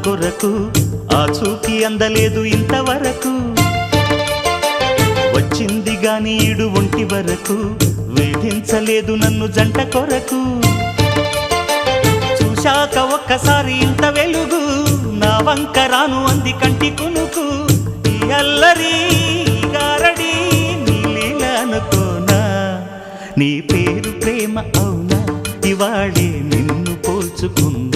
కొరకు ఆ చూకి అందలేదు ఇంతవరకు వచ్చింది గాని ఈడు ఒంటి వరకు వేధించలేదు నన్ను జంట కొరకు చూశాక ఒక్కసారి ఇంత వెలుగు నా వంక రాను అంది కంటి కునుకు ఈ అల్లరి గారడి నీలీల అనుకోనా నీ పేరు ప్రేమ అవునా ఇవాళే నిన్ను పోల్చుకున్నా